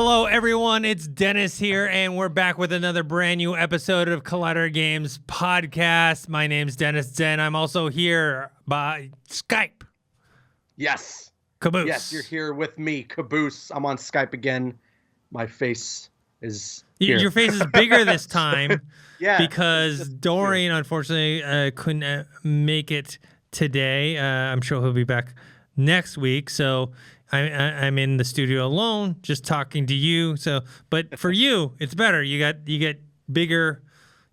Hello, everyone. It's Dennis here, and we're back with another brand new episode of Collider Games podcast. My name's Dennis Zen. I'm also here by Skype. Yes. Caboose. Yes, you're here with me, Caboose. I'm on Skype again. My face is here. Your face is bigger this time because Dorian, here. unfortunately, couldn't make it today. I'm sure he'll be back next week, so I'm in the studio alone, just talking to you. So, but for you, it's better. You get bigger.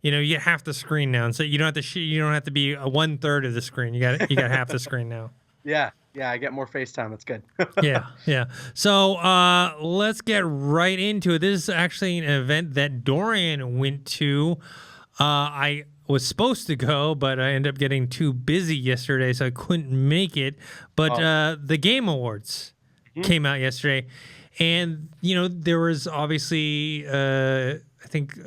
You know, you get half the screen now, and so you don't have to you don't have to be a 1/3 of the screen. You got half the screen now. Yeah, I get more FaceTime. That's good. yeah. So let's get right into it. This is actually an event that Dorian went to. I was supposed to go, but I ended up getting too busy yesterday, so I couldn't make it. But the Game Awards came out yesterday, and there was obviously I think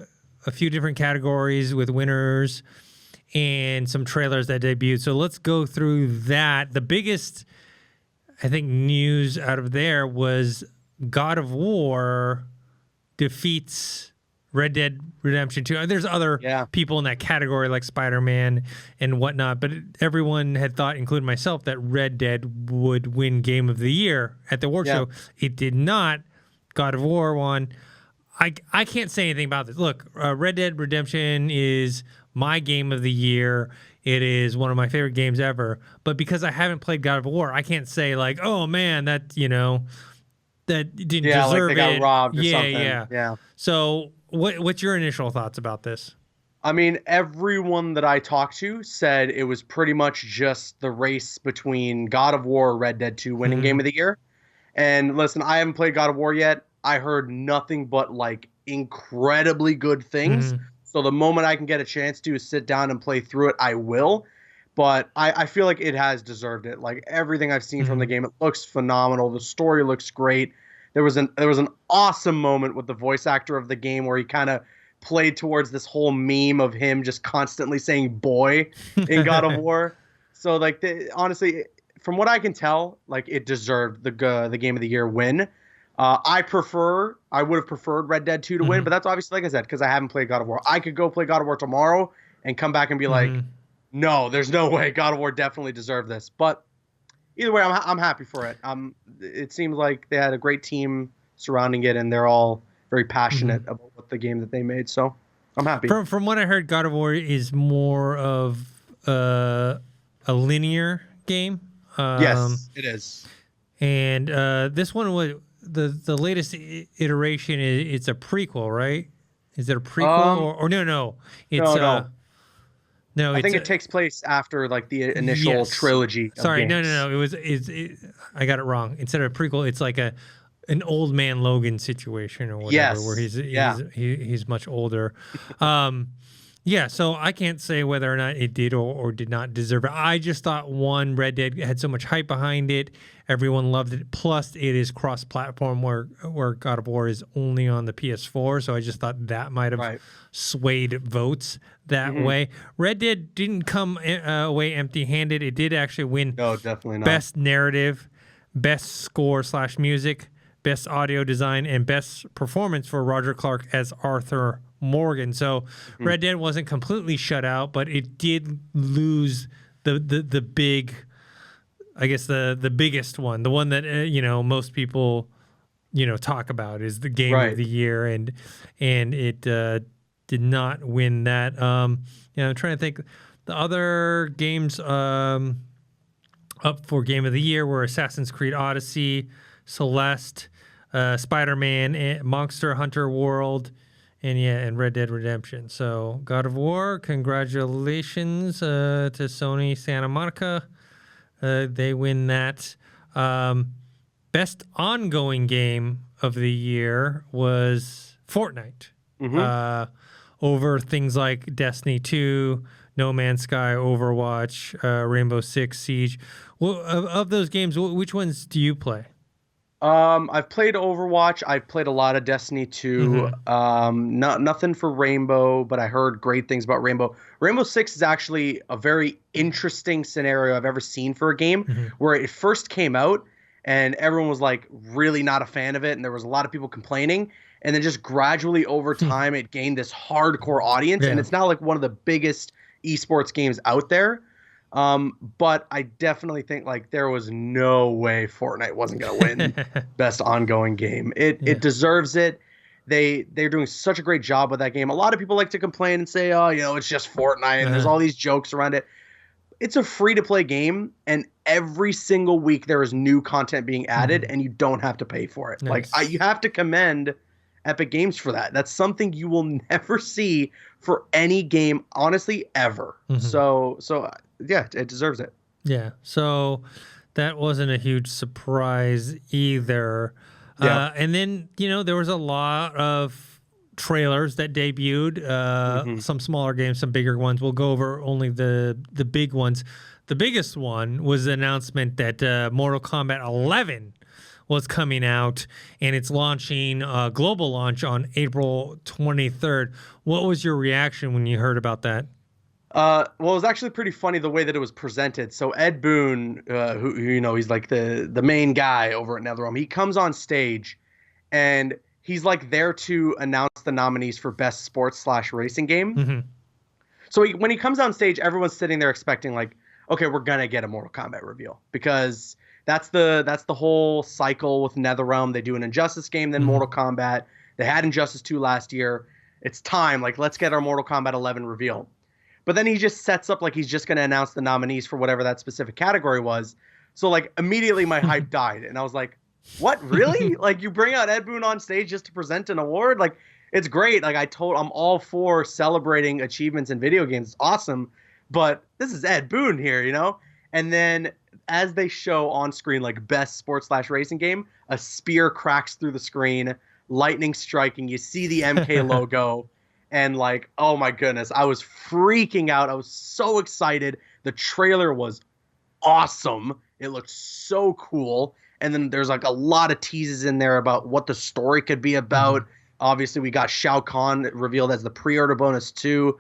a few different categories with winners and some trailers that debuted. So let's go through that. The biggest, I think, news out of there was God of War defeats Red Dead Redemption 2. There's other people in that category like Spider-Man and whatnot, but everyone had thought, including myself, that Red Dead would win Game of the Year at the award show. It did not. God of War won. I can't say anything about this. Look, Red Dead Redemption is my Game of the Year. It is one of my favorite games ever. But because I haven't played God of War, I can't say like, oh man, that didn't deserve like they got robbed or something. Yeah. So what's your initial thoughts about this? I mean, everyone that I talked to said it was pretty much just the race between God of War or Red Dead 2 winning Game of the Year. And listen, I haven't played God of War yet. I heard nothing but like incredibly good things. So the moment I can get a chance to sit down and play through it, I will. But I feel like it has deserved it. Like everything I've seen from the game, it looks phenomenal. The story looks great. There was an awesome moment with the voice actor of the game where he kind of played towards this whole meme of him just constantly saying "boy" in God of War. So like honestly, from what I can tell, like it deserved the Game of the Year win. I would have preferred Red Dead 2 to win, but that's obviously, like I said, because I haven't played God of War. I could go play God of War tomorrow and come back and be like, no, there's no way. God of War definitely deserved this. But either way, I'm happy for it. It seems like they had a great team surrounding it, and they're all very passionate about what the game that they made. So I'm happy. From what I heard, God of War is more of a linear game. Yes, it is. And this one was the latest iteration. It's a prequel, right? Is it a prequel or no? It's no. I think it takes place after like the initial trilogy. Sorry, of games. no. I got it wrong. Instead of a prequel, it's like an old man Logan situation or whatever, where he's much older. So I can't say whether or not it did or did not deserve it. I just thought Red Dead had so much hype behind it. Everyone loved it. Plus, it is cross-platform where God of War is only on the PS4. So I just thought that might have swayed votes that way. Red Dead didn't come away empty-handed. It did actually win definitely not. Best Narrative, Best Score/Music, Best Audio Design, and Best Performance for Roger Clark as Arthur Morgan. So Red Dead wasn't completely shut out, but it did lose the big, I guess the biggest one, the one that most people talk about is the Game of the Year, and it did not win that. I'm trying to think. The other games up for Game of the Year were Assassin's Creed Odyssey, Celeste, Spider-Man, Monster Hunter World, and Red Dead Redemption. So God of War, congratulations to Sony Santa Monica. They win that. Best ongoing game of the year was Fortnite. Over things like Destiny 2, No Man's Sky, Overwatch, Rainbow Six Siege. Well, of those games, which ones do you play? I've played Overwatch. I've played a lot of Destiny 2. Nothing for Rainbow, but I heard great things about Rainbow. Rainbow Six is actually a very interesting scenario I've ever seen for a game where it first came out and everyone was like really not a fan of it, and there was a lot of people complaining. And then just gradually over time, it gained this hardcore audience, and Yeah. it's now like one of the biggest esports games out there. But I definitely think like there was no way Fortnite wasn't gonna win best ongoing game. It Yeah. it deserves it. They're doing such a great job with that game. A lot of people like to complain and say, oh, it's just Fortnite and there's all these jokes around it. It's a free to play game, and every single week there is new content being added, and you don't have to pay for it. Nice. You have to commend Epic Games for that. That's something you will never see for any game, honestly, ever. So yeah, it deserves it. Yeah. So that wasn't a huge surprise either. Yeah. And then, there was a lot of trailers that debuted, some smaller games, some bigger ones. We'll go over only the big ones. The biggest one was the announcement that Mortal Kombat 11 was coming out, and it's launching global launch on April 23rd. What was your reaction when you heard about that? Well, it was actually pretty funny the way that it was presented. So Ed Boon, who he's like the main guy over at NetherRealm, he comes on stage, and he's like there to announce the nominees for best sports/racing game. So when he comes on stage, everyone's sitting there expecting like, okay, we're gonna get a Mortal Kombat reveal, because that's the whole cycle with NetherRealm. They do an Injustice game, then Mortal Kombat. They had Injustice 2 last year. It's time, like, let's get our Mortal Kombat 11 reveal. But then he just sets up like he's just going to announce the nominees for whatever that specific category was. So like immediately my hype died, and I was like, what, really? Like, you bring out Ed Boon on stage just to present an award? Like, it's great. Like, I'm all for celebrating achievements in video games. It's awesome. But this is Ed Boon here, And then as they show on screen, like, best sports/racing game, a spear cracks through the screen, lightning striking. You see the MK logo. And like, oh my goodness, I was freaking out. I was so excited. The trailer was awesome. It looked so cool. And then there's like a lot of teases in there about what the story could be about. Obviously, we got Shao Kahn revealed as the pre-order bonus too.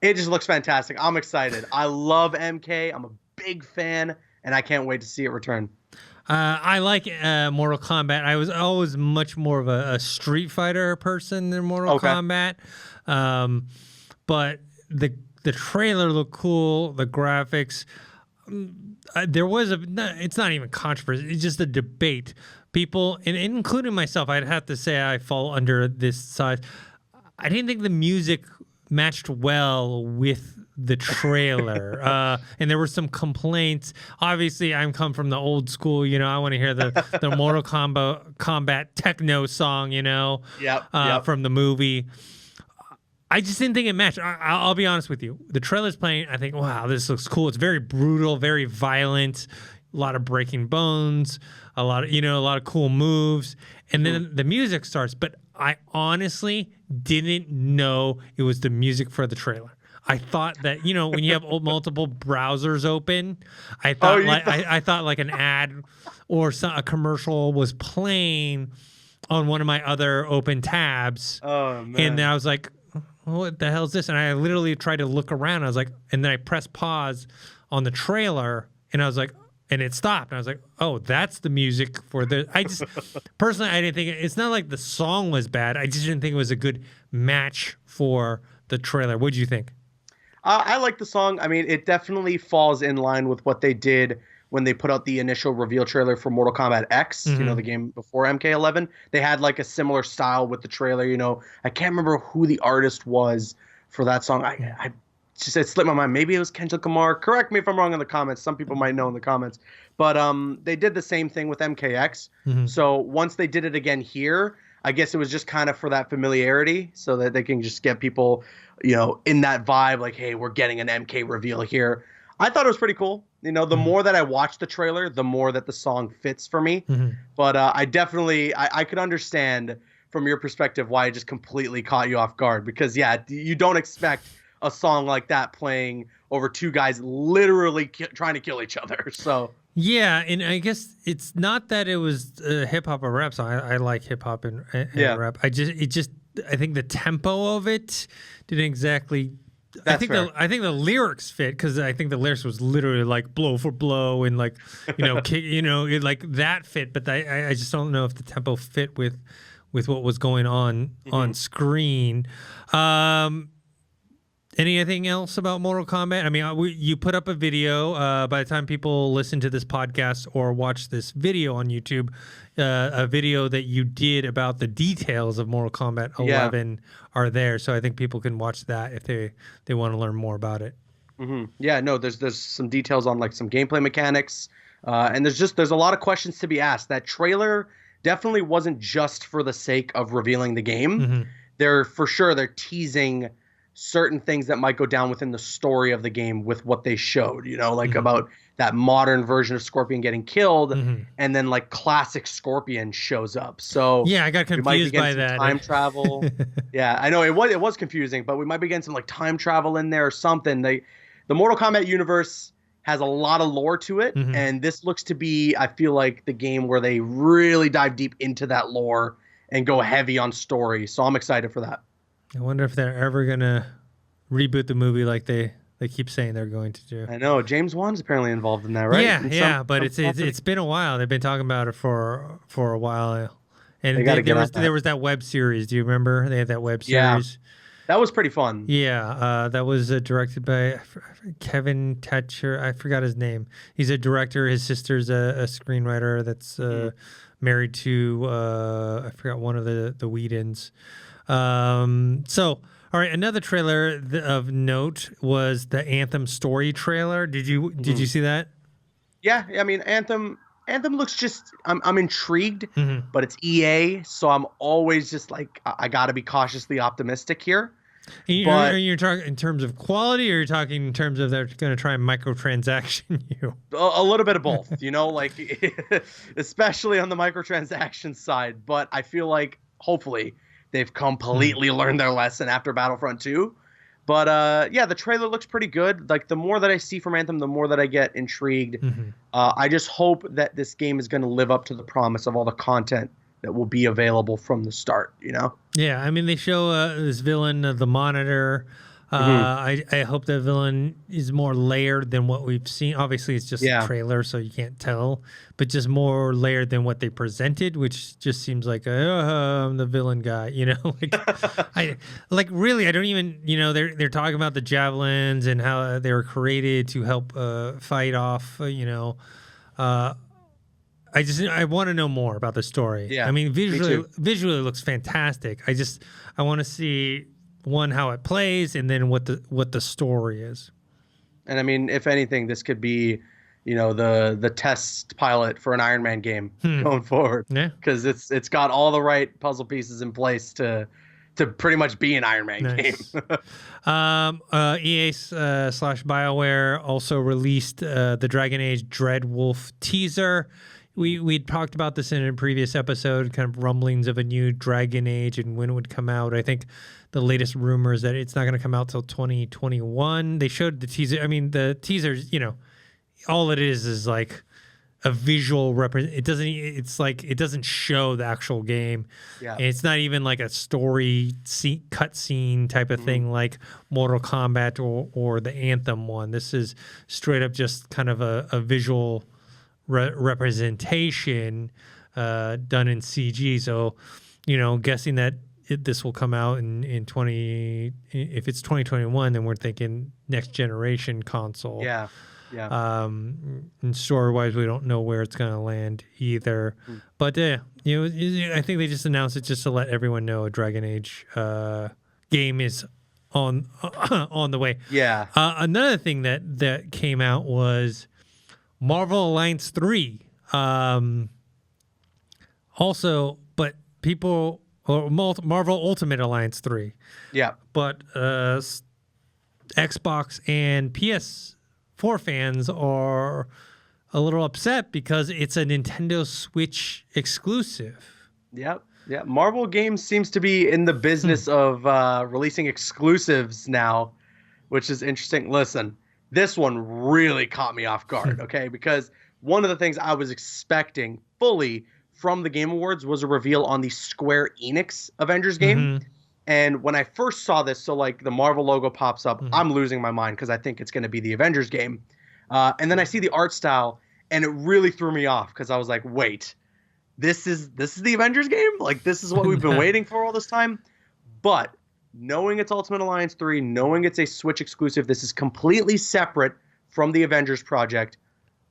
It just looks fantastic. I'm excited. I love MK. I'm a big fan, and I can't wait to see it return. I like Mortal Kombat. I was always much more of a Street Fighter person than Mortal Kombat. But the trailer looked cool. The graphics. There was it's not even controversy. It's just a debate. People, and including myself, I'd have to say I fall under this side. I didn't think the music matched well with the trailer, and there were some complaints. Obviously, I'm come from the old school. I want to hear the Mortal Kombat techno song. From the movie. I just didn't think it matched. I'll be honest with you. The trailer's playing. I think, wow, this looks cool. It's very brutal, very violent. A lot of breaking bones. A lot of cool moves. And then the music starts. But I honestly didn't know it was the music for the trailer. I thought that, when you have multiple browsers open, I thought I thought like an ad or a commercial was playing on one of my other open tabs. Oh man! And then I was like, what the hell is this? And I literally tried to look around. I was like, and then I pressed pause on the trailer, and I was like, and it stopped. And I was like, oh, that's the music for the. I just personally, I didn't think it's not like the song was bad. I just didn't think it was a good match for the trailer. What did you think? I like the song. I mean, it definitely falls in line with what they did when they put out the initial reveal trailer for Mortal Kombat X, the game before MK11. They had like a similar style with the trailer. I can't remember who the artist was for that song. I just, it slipped my mind. Maybe it was Kendrick Lamar. Correct me if I'm wrong in the comments. Some people might know in the comments. But they did the same thing with MKX. So once they did it again here, I guess it was just kind of for that familiarity, so that they can just get people, in that vibe, like, hey, we're getting an MK reveal here. I thought it was pretty cool. The more that I watched the trailer, the more that the song fits for me. But I definitely, I could understand from your perspective why it just completely caught you off guard. Because, yeah, you don't expect a song like that playing over two guys literally trying to kill each other. So yeah, and I guess it's not that it was hip hop or rap song. I like hip hop and rap. I think the tempo of it didn't exactly That's fair. I think the lyrics fit because I think the lyrics was literally like blow for blow and like kick, like that fit. But I just don't know if the tempo fit with what was going on screen. Anything else about Mortal Kombat? I mean, you put up a video. By the time people listen to this podcast or watch this video on YouTube, a video that you did about the details of Mortal Kombat 11 are there. So I think people can watch that if they want to learn more about it. Yeah, no, there's some details on like some gameplay mechanics, and there's a lot of questions to be asked. That trailer definitely wasn't just for the sake of revealing the game. They're teasing certain things that might go down within the story of the game with what they showed, like about that modern version of Scorpion getting killed, and then like classic Scorpion shows up. So yeah, I got confused by that. Time travel. Yeah, I know it was confusing, but we might be getting some like time travel in there or something. The Mortal Kombat universe has a lot of lore to it, and this looks to be, I feel like, the game where they really dive deep into that lore and go heavy on story. So I'm excited for that. I wonder if they're ever gonna reboot the movie like they keep saying they're going to do. I know James Wan's apparently involved in that, right? Yeah, but it's been a while. They've been talking about it for a while, and there was that web series. Do you remember they had that web series? Yeah, that was pretty fun. Yeah, that was directed by Kevin Tetcher. I forgot his name. He's a director. His sister's a screenwriter that's married to I forgot one of the Whedons. So, all right, another trailer of note was the Anthem story trailer. Did you see that? Yeah, I mean, Anthem looks just, I'm intrigued, but it's EA, so I'm always just like, I got to be cautiously optimistic here. Are you talking in terms of quality, or you're talking in terms of they're going to try and microtransaction you? A little bit of both, like especially on the microtransaction side. But I feel like hopefully they've completely learned their lesson after Battlefront 2. But yeah, the trailer looks pretty good. Like the more that I see from Anthem, the more that I get intrigued. I just hope that this game is going to live up to the promise of all the content that will be available from the start, Yeah, I mean, they show this villain, the Monitor. I hope that villain is more layered than what we've seen. Obviously, it's just a trailer, so you can't tell. But just more layered than what they presented, which just seems like, I'm the villain guy, really, I don't even, they're talking about the javelins and how they were created to help fight off, I want to know more about the story. Yeah, I mean, visually it looks fantastic. I want to see how it plays, and then what the story is. And I mean, if anything, this could be, the test pilot for an Iron Man game going forward. Yeah, because it's got all the right puzzle pieces in place to pretty much be an Iron Man game. EA / BioWare also released the Dragon Age Dreadwolf teaser. We'd talked about this in a previous episode, kind of rumblings of a new Dragon Age and when it would come out. I think the latest rumors that it's not going to come out till 2021. They showed the teaser. I mean, the teasers, all it is like a visual it doesn't show the actual game. Yeah. And it's not even like a story cutscene type of thing like Mortal Kombat or the Anthem one. This is straight up just kind of a visual representation done in CG. So, guessing that this will come out in if it's 2021, then we're thinking next generation console. Yeah. And story-wise, we don't know where it's going to land either. But I think they just announced it just to let everyone know a Dragon Age game is on the way. Yeah. Another thing that came out was Marvel Alliance 3. Also, but people, or Marvel Ultimate Alliance 3. Yeah. But Xbox and PS4 fans are a little upset because it's a Nintendo Switch exclusive. Yep. Yeah. Marvel Games seems to be in the business of releasing exclusives now, which is interesting. Listen, this one really caught me off guard, okay? Because one of the things I was expecting fully from the Game Awards was a reveal on the Square Enix Avengers game. And when I first saw this, so like the Marvel logo pops up, I'm losing my mind because I think it's going to be the Avengers game. And then I see the art style, and it really threw me off because I was like, wait, this is the Avengers game? Like, this is what we've been waiting for all this time? But knowing it's Ultimate Alliance 3, knowing it's a Switch exclusive, this is completely separate from the Avengers project.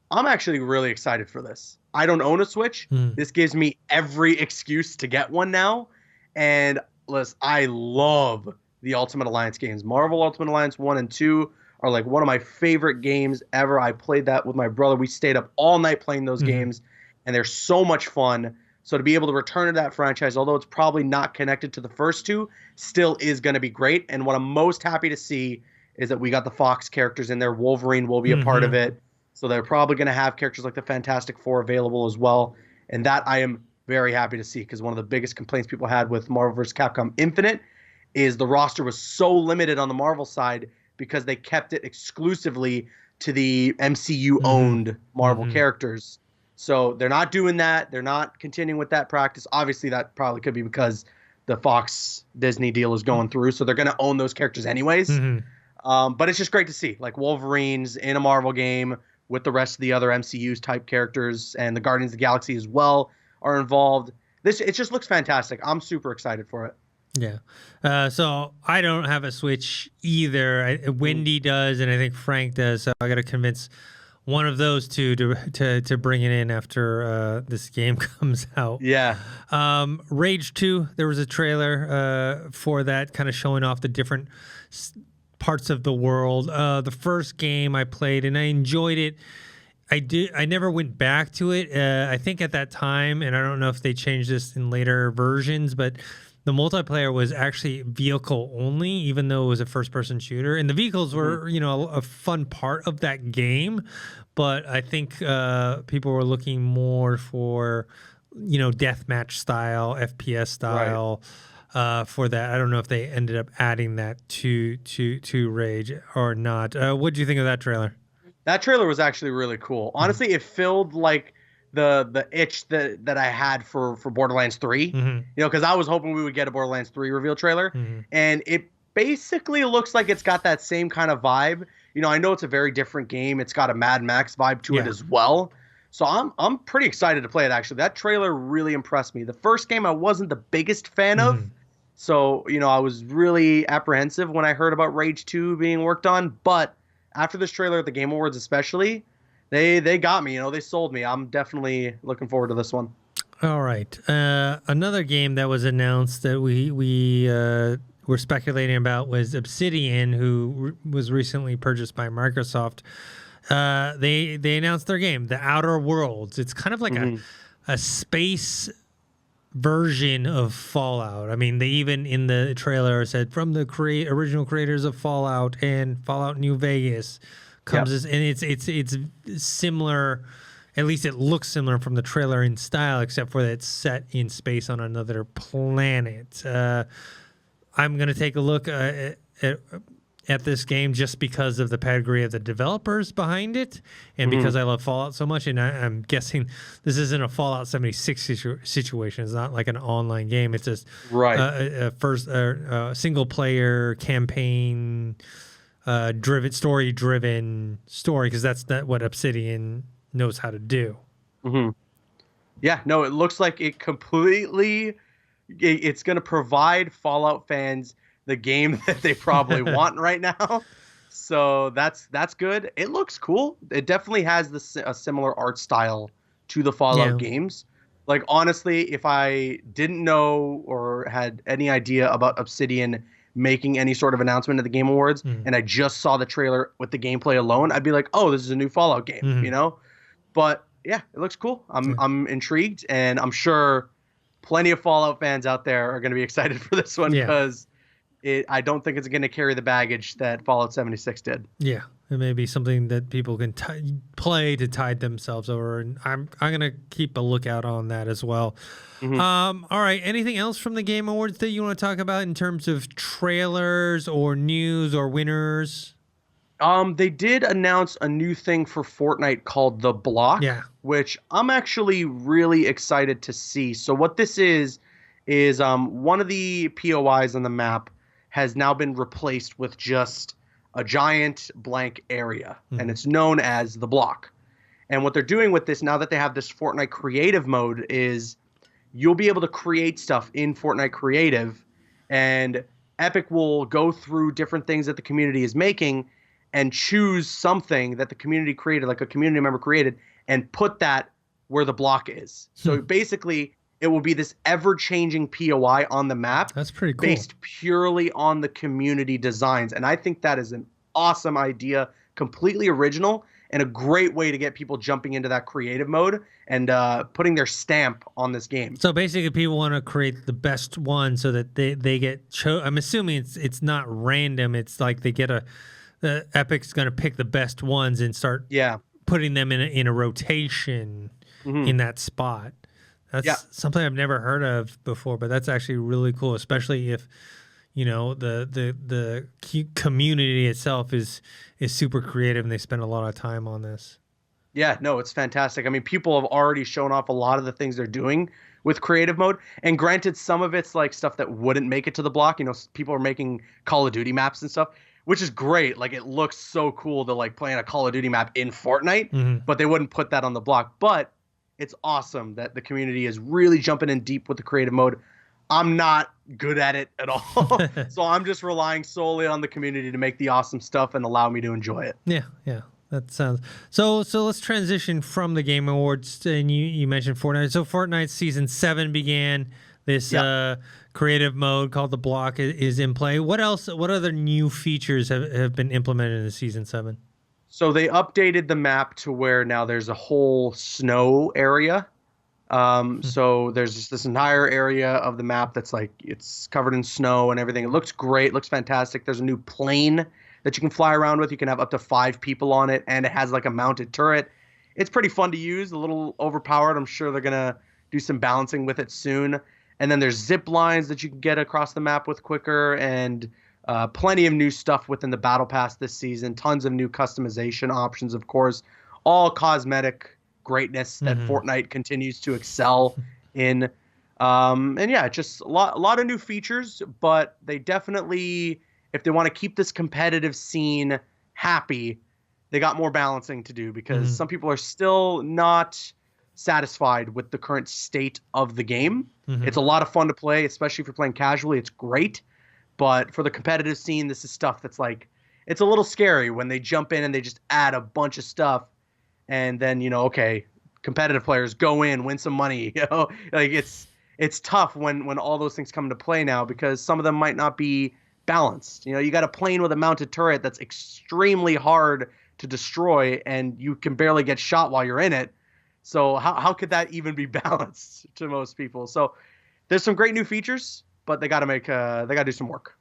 I'm actually really excited for this. I don't own a Switch. This gives me every excuse to get one now. And listen, I love the Ultimate Alliance games. Marvel Ultimate Alliance 1 and 2 are like one of my favorite games ever. I played that with my brother. We stayed up all night playing those games, and they're so much fun. So to be able to return to that franchise, although it's probably not connected to the first two, still is going to be great. And what I'm most happy to see is that we got the Fox characters in there. Wolverine will be a part of it. So they're probably going to have characters like the Fantastic Four available as well. And that I am very happy to see, because one of the biggest complaints people had with Marvel vs. Capcom Infinite is the roster was so limited on the Marvel side because they kept it exclusively to the MCU-owned Marvel characters. So they're not doing that. They're not continuing with that practice. Obviously, that probably could be because the Fox-Disney deal is going through, so they're going to own those characters anyways. But it's just great to see. Like, Wolverine's in a Marvel game with the rest of the other MCU's type characters, and the Guardians of the Galaxy as well are involved. It just looks fantastic. I'm super excited for it. Yeah. So I don't have a Switch either. Wendy does, and I think Frank does. So I got to convince one of those two to bring it in after this game comes out. Yeah. Rage 2, there was a trailer for that, kind of showing off the different parts of the world. The first game I played, and I enjoyed it. I never went back to it. I think at that time, and I don't know if they changed this in later versions, but the multiplayer was actually vehicle only, even though it was a first-person shooter. And the vehicles were, a fun part of that game. But I think people were looking more for, deathmatch style, FPS style for that. I don't know if they ended up adding that to Rage or not. What do you think of that trailer? That trailer was actually really cool. Honestly, it filled like the itch that I had for Borderlands 3. Because I was hoping we would get a Borderlands 3 reveal trailer, and it basically looks like it's got that same kind of vibe. I know it's a very different game. It's got a Mad Max vibe to it as well. So I'm pretty excited to play it, actually. That trailer really impressed me. The first game I wasn't the biggest fan of. So, I was really apprehensive when I heard about Rage 2 being worked on, but after this trailer at the Game Awards especially, they got me, they sold me. I'm definitely looking forward to this one. All right. Another game that was announced that we were speculating about was Obsidian, who was recently purchased by Microsoft. They announced their game, The Outer Worlds. It's kind of like a space version of Fallout. I mean, they even in the trailer said from the original creators of Fallout and Fallout New Vegas comes this, and it's similar. At least it looks similar from the trailer in style, except for that it's set in space on another planet. I'm gonna take a look at this game just because of the pedigree of the developers behind it, and because I love Fallout so much. And I'm guessing this isn't a Fallout 76 situation. It's not like an online game. It's just a first single player campaign driven story, because that's what Obsidian knows how to do. Yeah, no, it looks like it completely. It's going to provide Fallout fans the game that they probably want right now. So that's good. It looks cool. It definitely has a similar art style to the Fallout games. Like, honestly, if I didn't know or had any idea about Obsidian making any sort of announcement at the Game Awards, and I just saw the trailer with the gameplay alone, I'd be like, oh, this is a new Fallout game, But yeah, it looks cool. I'm intrigued, and I'm sure plenty of Fallout fans out there are going to be excited for this one, because I don't think it's going to carry the baggage that Fallout 76 did. Yeah, it may be something that people can play to tide themselves over, and I'm going to keep a lookout on that as well. All right, anything else from the Game Awards that you want to talk about in terms of trailers or news or winners? They did announce a new thing for Fortnite called The Block, which I'm actually really excited to see. So what this is is one of the POIs on the map has now been replaced with just a giant blank area, and it's known as the block. And what they're doing with this now that they have this Fortnite creative mode is you'll be able to create stuff in Fortnite creative, and Epic will go through different things that the community is making and choose something that the community created, like a community member created, and put that where the block is. So basically, it will be this ever-changing POI on the map. That's pretty cool. Based purely on the community designs. And I think that is an awesome idea, completely original, and a great way to get people jumping into that creative mode and putting their stamp on this game. So basically, people want to create the best one so that they get I'm assuming it's not random. It's like they get Epic's going to pick the best ones and start putting them in a rotation in that spot. That's something I've never heard of before, but that's actually really cool, especially if the community itself is super creative and they spend a lot of time on this. Yeah, no, it's fantastic. I mean, people have already shown off a lot of the things they're doing with creative mode, and granted, some of it's like stuff that wouldn't make it to the block. People are making Call of Duty maps and stuff, which is great. Like, it looks so cool to like playing a Call of Duty map in Fortnite, but they wouldn't put that on the block. But it's awesome that the community is really jumping in deep with the creative mode. I'm not good at it at all. So I'm just relying solely on the community to make the awesome stuff and allow me to enjoy it. Yeah. That sounds so let's transition from the Game Awards, and you mentioned Fortnite. So Fortnite Season 7 began. This creative mode called the block is in play. What other new features have been implemented in Season 7? So they updated the map to where now there's a whole snow area. So there's just this entire area of the map that's like, it's covered in snow and everything. It looks great. Looks fantastic. There's a new plane that you can fly around with. You can have up to 5 people on it, and it has like a mounted turret. It's pretty fun to use, a little overpowered. I'm sure they're going to do some balancing with it soon. And then there's zip lines that you can get across the map with quicker, and plenty of new stuff within the Battle Pass this season. Tons of new customization options, of course. All cosmetic greatness that Fortnite continues to excel in. And yeah, just a lot of new features, but they definitely, if they want to keep this competitive scene happy, they got more balancing to do, because some people are still not satisfied with the current state of the game. It's a lot of fun to play, especially if you're playing casually. It's great. But for the competitive scene, this is stuff that's like, it's a little scary when they jump in and they just add a bunch of stuff. And then, okay, competitive players go in, win some money. Like it's tough when all those things come into play now, because some of them might not be balanced. You got a plane with a mounted turret that's extremely hard to destroy, and you can barely get shot while you're in it. So how could that even be balanced to most people? So there's some great new features, but they got to do some work.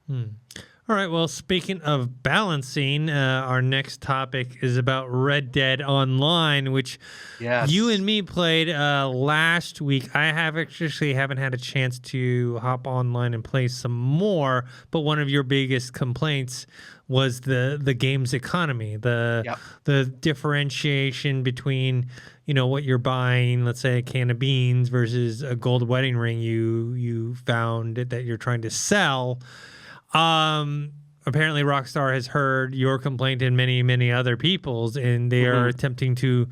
All right. Well, speaking of balancing, our next topic is about Red Dead Online, which you and me played last week. I haven't had a chance to hop online and play some more, but one of your biggest complaints was the game's economy, the differentiation between what you're buying, let's say a can of beans versus a gold wedding ring you found that you're trying to sell. Apparently Rockstar has heard your complaint and many other people's, and they are attempting to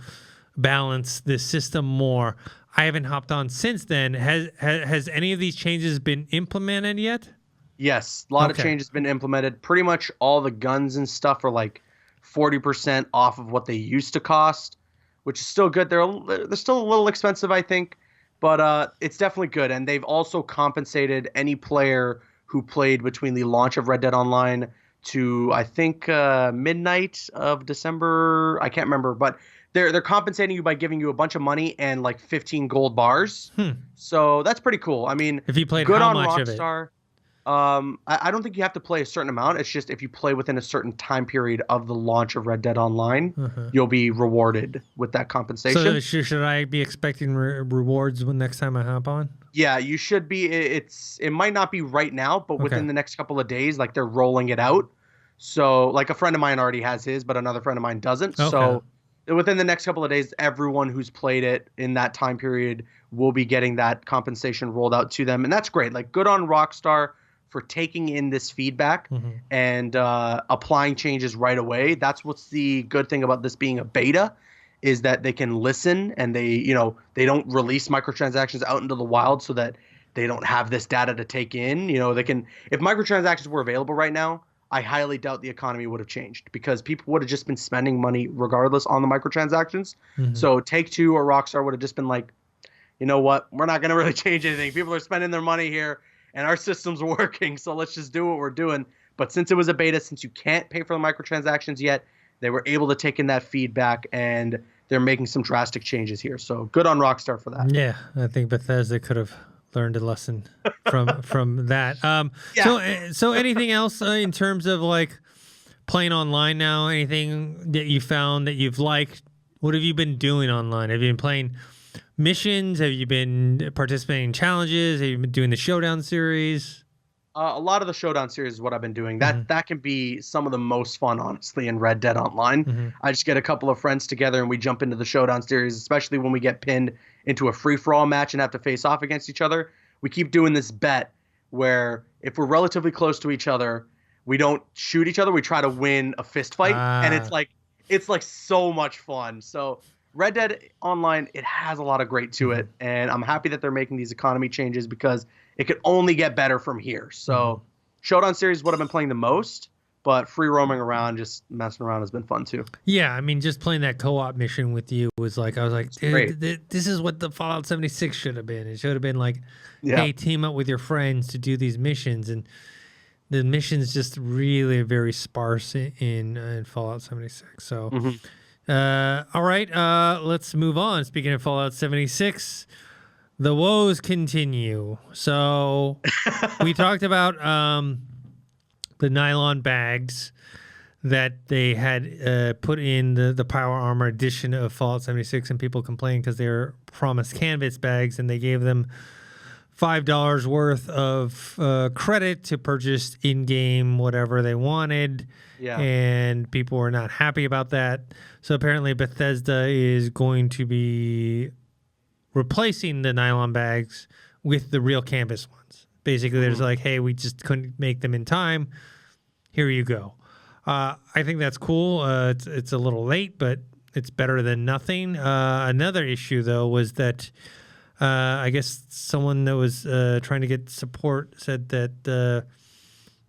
balance this system more. I haven't hopped on since then. Has any of these changes been implemented yet? Yes, a lot of changes been implemented. Pretty much all the guns and stuff are like 40% off of what they used to cost, which is still good. They're still a little expensive, I think, but it's definitely good. And they've also compensated any player who played between the launch of Red Dead Online to, I think, midnight of December. I can't remember, but they're compensating you by giving you a bunch of money and like 15 gold bars. So that's pretty cool. I mean, if you played good how on much Rockstar. Of it? I don't think you have to play a certain amount. It's just if you play within a certain time period of the launch of Red Dead Online, you'll be rewarded with that compensation. So should I be expecting rewards when next time I hop on? Yeah, you should be. It might not be right now, but within the next couple of days, like they're rolling it out. So like a friend of mine already has his, but another friend of mine doesn't. So within the next couple of days, everyone who's played it in that time period will be getting that compensation rolled out to them, and that's great. Like, good on Rockstar for taking in this feedback and applying changes right away. That's what's the good thing about this being a beta, is that they can listen, and they don't release microtransactions out into the wild so that they don't have this data to take in. They can, if microtransactions were available right now, I highly doubt the economy would have changed, because people would have just been spending money regardless on the microtransactions. So Take-Two or Rockstar would have just been like, you know what, we're not going to really change anything. People are spending their money here and our system's working, so let's just do what we're doing. But since it was a beta, since you can't pay for the microtransactions yet, they were able to take in that feedback, and they're making some drastic changes here. So good on Rockstar for that. Yeah, I think Bethesda could have learned a lesson from that. So anything else in terms of like playing online now? Anything that you found that you've liked? What have you been doing online? Have you been playing missions? Have you been participating in challenges? Have you been doing the Showdown series? A lot of the Showdown series is what I've been doing. That can be some of the most fun, honestly, in Red Dead Online. I just get a couple of friends together and we jump into the Showdown series, especially when we get pinned into a free-for-all match and have to face off against each other. We keep doing this bet where if we're relatively close to each other, we don't shoot each other. We try to win a fist fight, and it's like so much fun. So Red Dead Online, it has a lot of great to it, and I'm happy that they're making these economy changes, because it could only get better from here. So Showdown series is what I've been playing the most, but free roaming around, just messing around, has been fun too. Yeah, I mean, just playing that co-op mission with you was like, I was like, dude, this is what the Fallout 76 should have been. It should have been like, hey, team up with your friends to do these missions, and the missions just really very sparse in Fallout 76. So, all right, let's move on. Speaking of Fallout 76, the woes continue. So we talked about the nylon bags that they had put in the Power Armor edition of Fallout 76, and people complained because they were promised canvas bags, and they gave them $5 worth of credit to purchase in-game whatever they wanted. Yeah. And people were not happy about that. So apparently Bethesda is going to be replacing the nylon bags with the real canvas ones. Basically, there's like, hey, we just couldn't make them in time. Here you go. I think that's cool. It's a little late, but it's better than nothing. Another issue, though, was that I guess someone that was trying to get support said that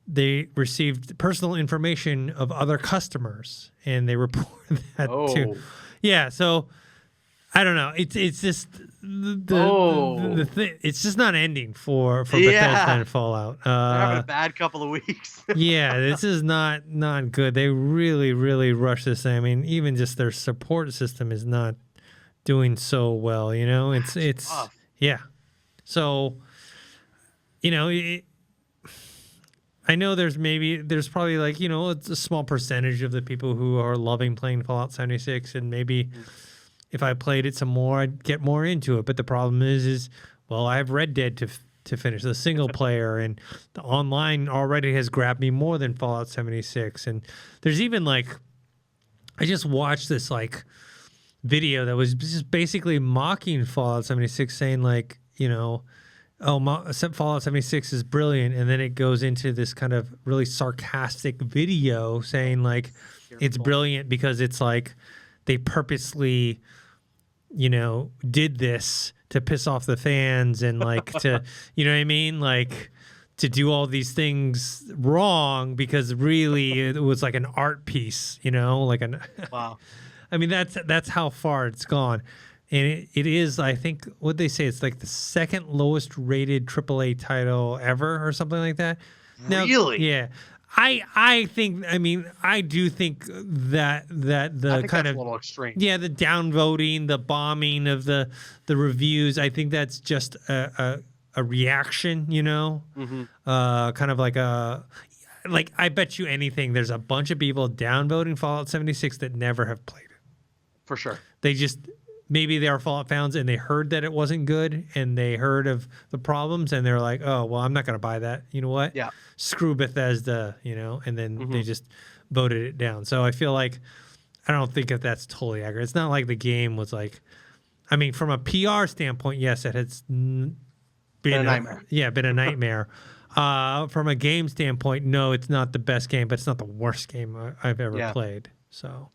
they received personal information of other customers, and they reported that too. Yeah, so I don't know. It's just the thing. It's just not ending for Bethesda and Fallout. They're having a bad couple of weeks. Yeah, this is not good. They really rush this thing. I mean, even just their support system is not doing so well. It's tough. Yeah. So, I know there's probably like, it's a small percentage of the people who are loving playing Fallout 76, and maybe if I played it some more, I'd get more into it. But the problem is well, I have Red Dead to finish the single player, and the online already has grabbed me more than Fallout 76. And there's even like, I just watched this like video that was just basically mocking Fallout 76, saying like, Fallout 76 is brilliant, and then it goes into this kind of really sarcastic video saying like it's brilliant because it's like they purposely did this to piss off the fans, and like to what I mean, like to do all these things wrong, because really it was like an art piece, like an wow. I mean, that's how far it's gone. And it is, I think, what they say, it's like the second lowest rated AAA title ever or something like that. Really? Now, yeah. I think, I do think that the kind of a little extreme. Yeah, the downvoting, the bombing of the reviews, I think that's just a reaction, kind of like I bet you anything, there's a bunch of people downvoting Fallout 76 that never have played it. For sure. They just, maybe they are Fallout fans and they heard that it wasn't good, and they heard of the problems, and they're like, oh, well, I'm not going to buy that. You know what? Yeah. Screw Bethesda, and then they just voted it down. So I feel like, I don't think that that's totally accurate. It's not like the game was like, I mean, from a PR standpoint, yes, it has been a nightmare. Been a nightmare. From a game standpoint, no, it's not the best game, but it's not the worst game I've ever played. So,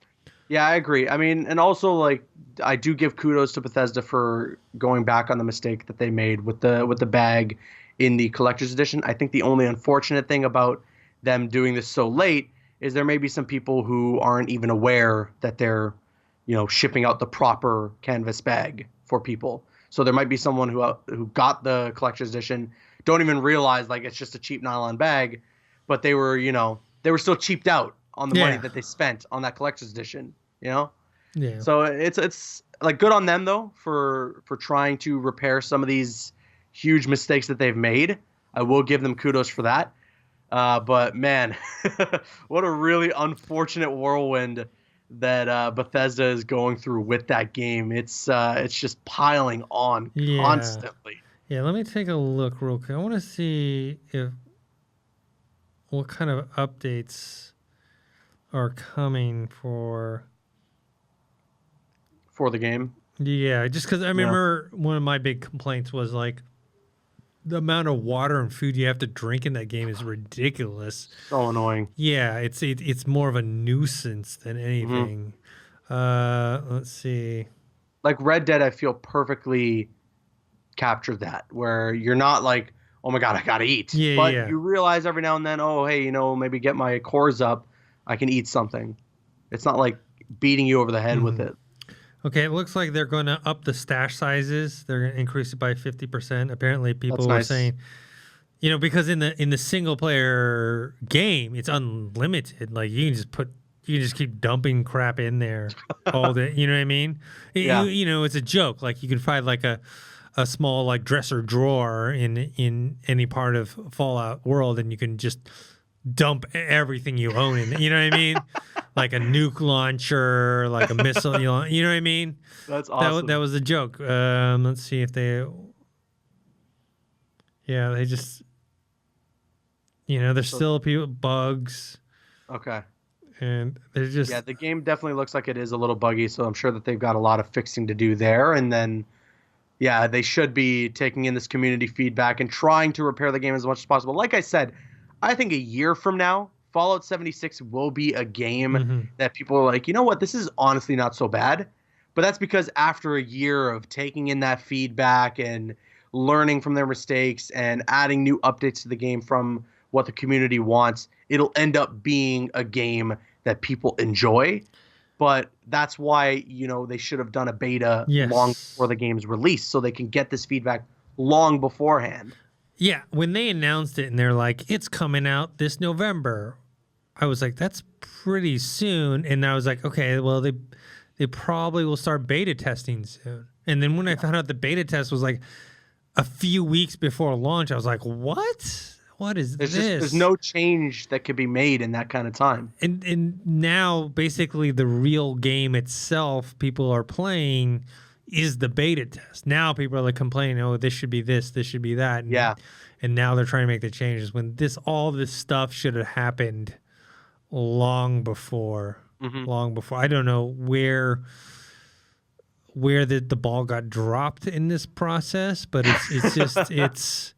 yeah, I agree. I mean, and also like I do give kudos to Bethesda for going back on the mistake that they made with the bag in the collector's edition. I think the only unfortunate thing about them doing this so late is there may be some people who aren't even aware that they're, shipping out the proper canvas bag for people. So there might be someone who got the collector's edition, don't even realize like it's just a cheap nylon bag, but they were still cheaped out on the money that they spent on that collector's edition, Yeah. So it's like good on them though for trying to repair some of these huge mistakes that they've made. I will give them kudos for that. But man, what a really unfortunate whirlwind that Bethesda is going through with that game. It's just piling on constantly. Yeah, let me take a look real quick. I want to see what kind of updates are coming for the game. Yeah, just because I remember one of my big complaints was like the amount of water and food you have to drink in that game is ridiculous. So annoying. Yeah, it's more of a nuisance than anything. Let's see. Like Red Dead, I feel perfectly captured that, where you're not like, oh my God, I gotta eat. But you realize every now and then, oh, hey, maybe get my cores up. I can eat something. It's not like beating you over the head with it. Okay, it looks like they're going to up the stash sizes. They're going to increase it by 50%. Apparently, people were saying, because in the single player game, it's unlimited. Like you can just keep dumping crap in there all day. You know what I mean? Yeah. It's a joke. Like you can find like a small like dresser drawer in any part of Fallout world, and you can just dump everything you own in. You know what I mean? Like a nuke launcher, like a missile. You know what I mean? That's awesome. That was a joke. Let's see if they. Yeah, they just. There's still bugs. Okay. And they're just. Yeah, the game definitely looks like it is a little buggy, so I'm sure that they've got a lot of fixing to do there. And then, yeah, they should be taking in this community feedback and trying to repair the game as much as possible. Like I said, I think a year from now, Fallout 76 will be a game that people are like, you know what, this is honestly not so bad. But that's because after a year of taking in that feedback and learning from their mistakes and adding new updates to the game from what the community wants, it'll end up being a game that people enjoy. But that's why, they should have done a beta long before the game's release so they can get this feedback long beforehand. Yeah, when they announced it and they're like, it's coming out this November, I was like, that's pretty soon. And I was like, okay, well, they probably will start beta testing soon. And then when I found out the beta test was like a few weeks before launch, I was like, what? What is this? There's no change that could be made in that kind of time. And now, basically, the real game itself people are playing is the beta test. Now people are like complaining, oh, this should be this should be that. And now they're trying to make the changes when all this stuff should have happened long before. I don't know where the ball got dropped in this process, but it's just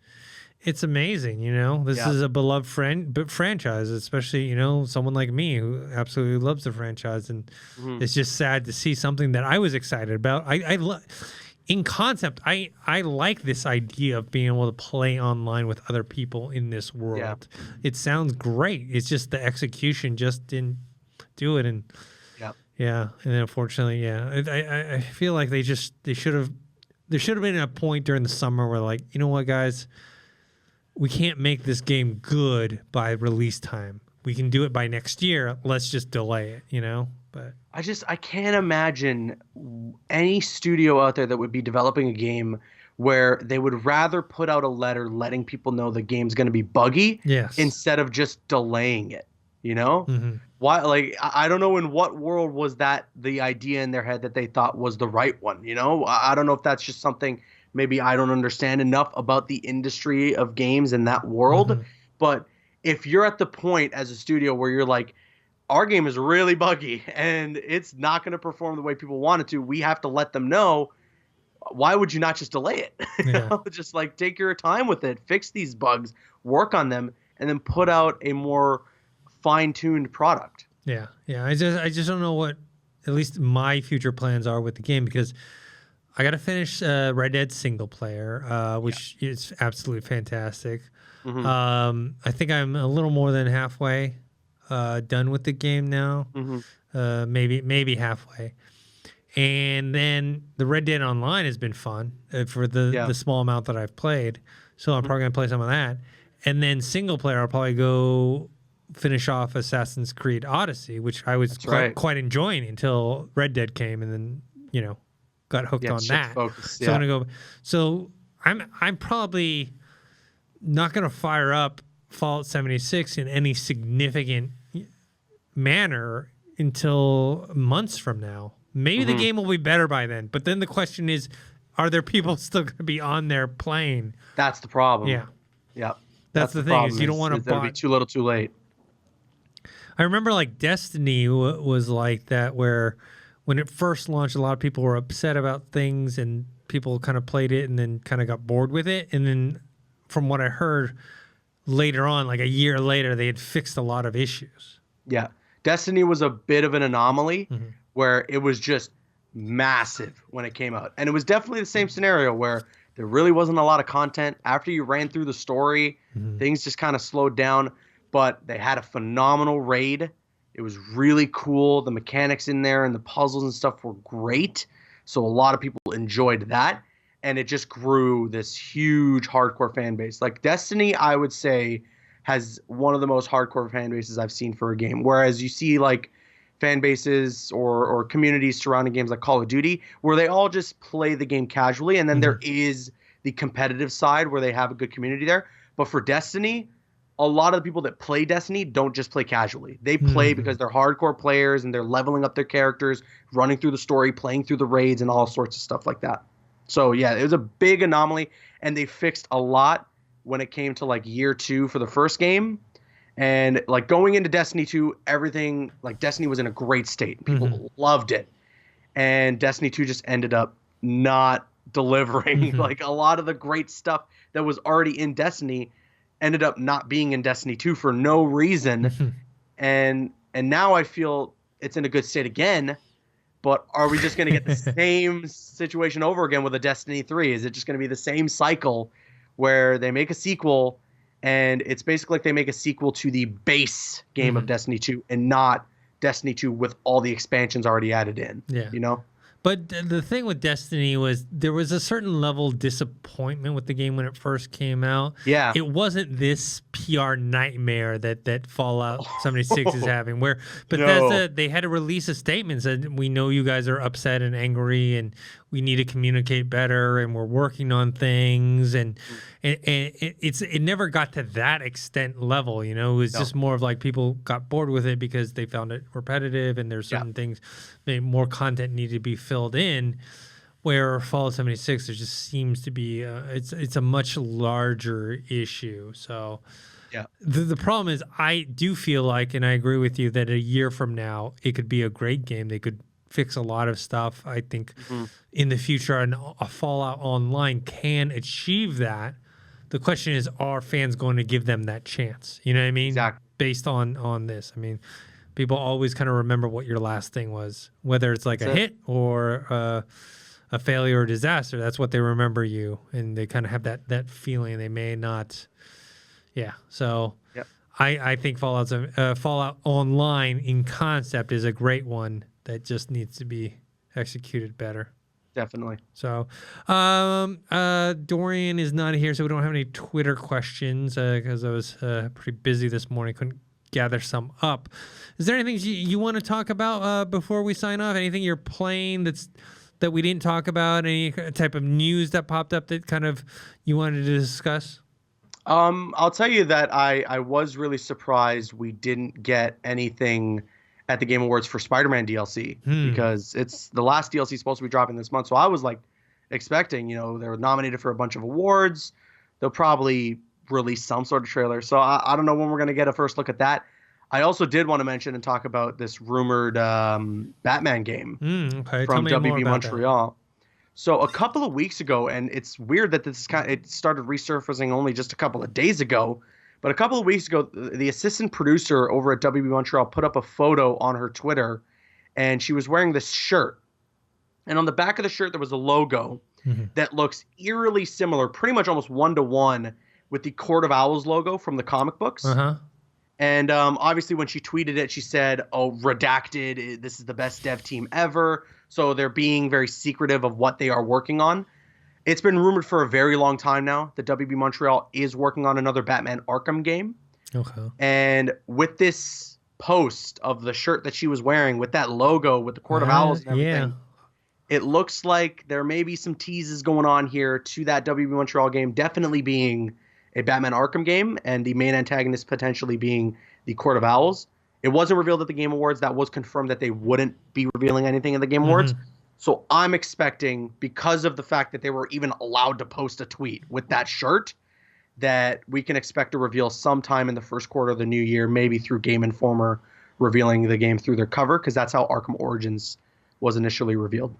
it's amazing, This is a beloved franchise, especially, someone like me who absolutely loves the franchise. And it's just sad to see something that I was excited about. In concept, I like this idea of being able to play online with other people in this world. Yeah. It sounds great. It's just the execution just didn't do it. And and then unfortunately, I feel like there should have been a point during the summer where like, you know what, guys, we can't make this game good by release time. We can do it by next year. Let's just delay it, But I can't imagine any studio out there that would be developing a game where they would rather put out a letter letting people know the game's going to be buggy instead of just delaying it, Why? Like, I don't know in what world was that the idea in their head that they thought was the right one, I don't know if that's just something maybe I don't understand enough about the industry of games in that world. But if you're at the point as a studio where you're like, our game is really buggy and it's not going to perform the way people want it to. We have to let them know. Why would you not just delay it? Yeah. Just like take your time with it, fix these bugs, work on them, and then put out a more fine-tuned product. Yeah. Yeah. I just don't know what at least my future plans are with the game, because I got to finish Red Dead single player, which is absolutely fantastic. I think I'm a little more than halfway done with the game now, maybe halfway. And then the Red Dead Online has been fun for the small amount that I've played. So I'm probably going to play some of that. And then single player, I'll probably go finish off Assassin's Creed Odyssey, which I was quite enjoying until Red Dead came, and then, got hooked on that. So I'm going to go. So I'm probably not going to fire up Fallout 76 in any significant manner until months from now. Maybe the game will be better by then, but then the question is, are there people still going to be on there playing? That's the problem. Yeah. That's the thing, is you don't want to be too little too late. I remember like Destiny was like that, where when it first launched, a lot of people were upset about things and people kind of played it and then kind of got bored with it. And then from what I heard later on, like a year later, they had fixed a lot of issues. Yeah. Destiny was a bit of an anomaly where it was just massive when it came out. And it was definitely the same scenario where there really wasn't a lot of content. After you ran through the story, things just kind of slowed down. But they had a phenomenal raid. It was really cool. The mechanics in there and the puzzles and stuff were great. So a lot of people enjoyed that. And it just grew this huge hardcore fan base. Like Destiny, I would say, has one of the most hardcore fan bases I've seen for a game. Whereas you see like fan bases or communities surrounding games like Call of Duty, where they all just play the game casually. And then there is the competitive side where they have a good community there. But for Destiny, a lot of the people that play Destiny don't just play casually. They play because they're hardcore players and they're leveling up their characters, running through the story, playing through the raids and all sorts of stuff like that. So yeah, it was a big anomaly, and they fixed a lot when it came to like year 2 for the first game. And like going into Destiny 2, everything, like Destiny was in a great state. People loved it. And Destiny 2 just ended up not delivering. Like a lot of the great stuff that was already in Destiny ended up not being in Destiny 2 for no reason. And now I feel it's in a good state again. But are we just going to get the same situation over again with a Destiny 3? Is it just going to be the same cycle where they make a sequel and it's basically like they make a sequel to the base game of Destiny 2 and not Destiny 2 with all the expansions already added in? Yeah. You know? But the thing with Destiny was there was a certain level of disappointment with the game when it first came out. Yeah. It wasn't this PR nightmare that Fallout 76 is having, where Bethesda, they had to release a statement said, we know you guys are upset and angry and we need to communicate better and we're working on things. And it never got to that extent level, you know. It was just more of like people got bored with it because they found it repetitive and there's certain things, more content needed to be filled in. Where Fallout 76, there just seems to be it's a much larger issue. So the problem is, I do feel like, and I agree with you, that a year from now it could be a great game. They could fix a lot of stuff. I think in the future, a Fallout Online can achieve that. The question is, are fans going to give them that chance? You know what I mean? Exactly. Based on this, I mean, people always kind of remember what your last thing was, whether it's like a hit or a failure or disaster. That's what they remember you, and they kind of have that feeling. They may not, So I think Fallout Online in concept is a great one that just needs to be executed better. Definitely. So, Dorian is not here, so we don't have any Twitter questions because I was pretty busy this morning. Couldn't gather some up. Is there anything you want to talk about before we sign off? Anything you're playing that we didn't talk about? Any type of news that popped up that kind of you wanted to discuss? I'll tell you that I was really surprised we didn't get anything at the Game Awards for Spider-Man DLC because it's the last DLC supposed to be dropping this month. So I was like expecting, they were nominated for a bunch of awards. They'll probably release some sort of trailer. So I don't know when we're going to get a first look at that. I also did want to mention and talk about this rumored Batman game Okay, tell from me more WB about that. Montreal. So a couple of weeks ago, and it's weird that it started resurfacing only just a couple of days ago, but a couple of weeks ago, the assistant producer over at WB Montreal put up a photo on her Twitter, and she was wearing this shirt. And on the back of the shirt, there was a logo that looks eerily similar, pretty much almost one-to-one with the Court of Owls logo from the comic books. Uh-huh. And obviously, when she tweeted it, she said, "Oh, redacted. This is the best dev team ever." So they're being very secretive of what they are working on. It's been rumored for a very long time now that WB Montreal is working on another Batman Arkham game. Okay. And with this post of the shirt that she was wearing, with that logo, with the Court of Owls and everything, it looks like there may be some teases going on here to that WB Montreal game definitely being a Batman Arkham game, and the main antagonist potentially being the Court of Owls. It wasn't revealed at the Game Awards. That was confirmed that they wouldn't be revealing anything at the Game Awards. So I'm expecting, because of the fact that they were even allowed to post a tweet with that shirt, that we can expect a reveal sometime in the first quarter of the new year, maybe through Game Informer revealing the game through their cover, because that's how Arkham Origins was initially revealed.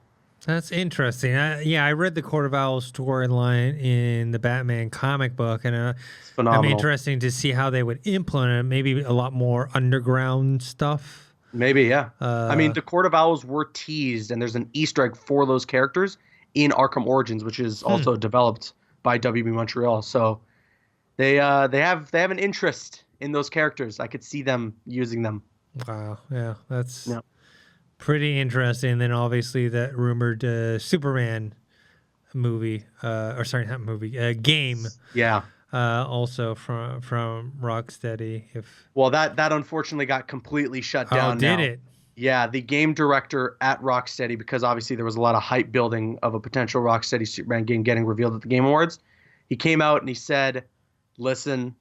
That's interesting. I read the Court of Owls storyline in the Batman comic book, and It's phenomenal. I'm interesting to see how they would implement it. Maybe a lot more underground stuff. Maybe, yeah. I mean, the Court of Owls were teased, and there's an Easter egg for those characters in Arkham Origins, which is also developed by WB Montreal. So they have an interest in those characters. I could see them using them. Wow. Yeah, that's pretty interesting. Then obviously that rumored Superman movie, or sorry, not movie, game. Yeah. Also from Rocksteady. Well, that unfortunately got completely shut down. Oh, did now. it? Yeah, the game director at Rocksteady, because obviously there was a lot of hype building of a potential Rocksteady Superman game getting revealed at the Game Awards. He came out and he said, "Listen,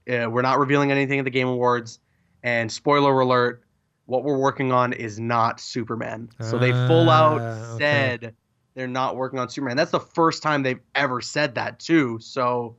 we're not revealing anything at the Game Awards, and spoiler alert, what we're working on is not Superman." So they full out said they're not working on Superman. That's the first time they've ever said that too. So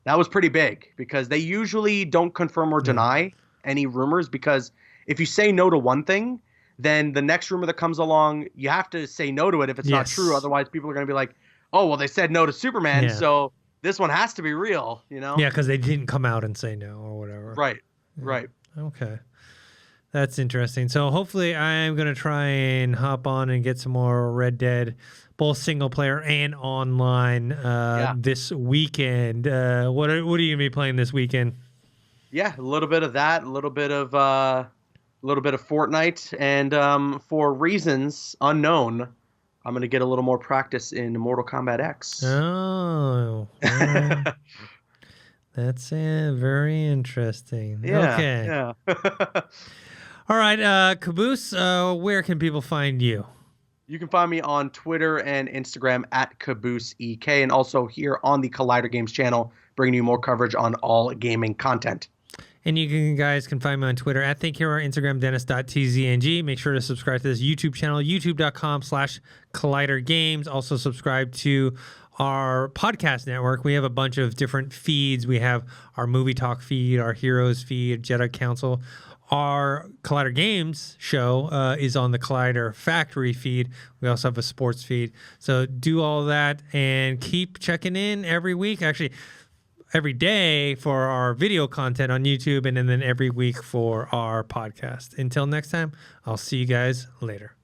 that was pretty big, because they usually don't confirm or deny any rumors, because if you say no to one thing, then the next rumor that comes along, you have to say no to it if it's not true. Otherwise, people are going to be like, "Oh, well, they said no to Superman, so this one has to be real," you know? Yeah, because they didn't come out and say no or whatever. Right. Okay. That's interesting. So hopefully I'm going to try and hop on and get some more Red Dead, both single player and online this weekend. What are you going to be playing this weekend? Yeah, a little bit of that, a little bit of Fortnite, and for reasons unknown, I'm going to get a little more practice in Mortal Kombat X. Oh. That's very interesting. Yeah, okay. Yeah. All right, Caboose, where can people find you? You can find me on Twitter and Instagram at CabooseEK, and also here on the Collider Games channel, bringing you more coverage on all gaming content. And you guys can find me on Twitter at ThinkHero, Instagram, Dennis.tzng. Make sure to subscribe to this YouTube channel, youtube.com/ColliderGames. Also subscribe to our podcast network. We have a bunch of different feeds. We have our Movie Talk feed, our Heroes feed, Jedi Council. Our Collider Games show is on the Collider Factory feed. We also have a sports feed. So do all that and keep checking in every week. Actually, every day for our video content on YouTube, and then every week for our podcast. Until next time, I'll see you guys later.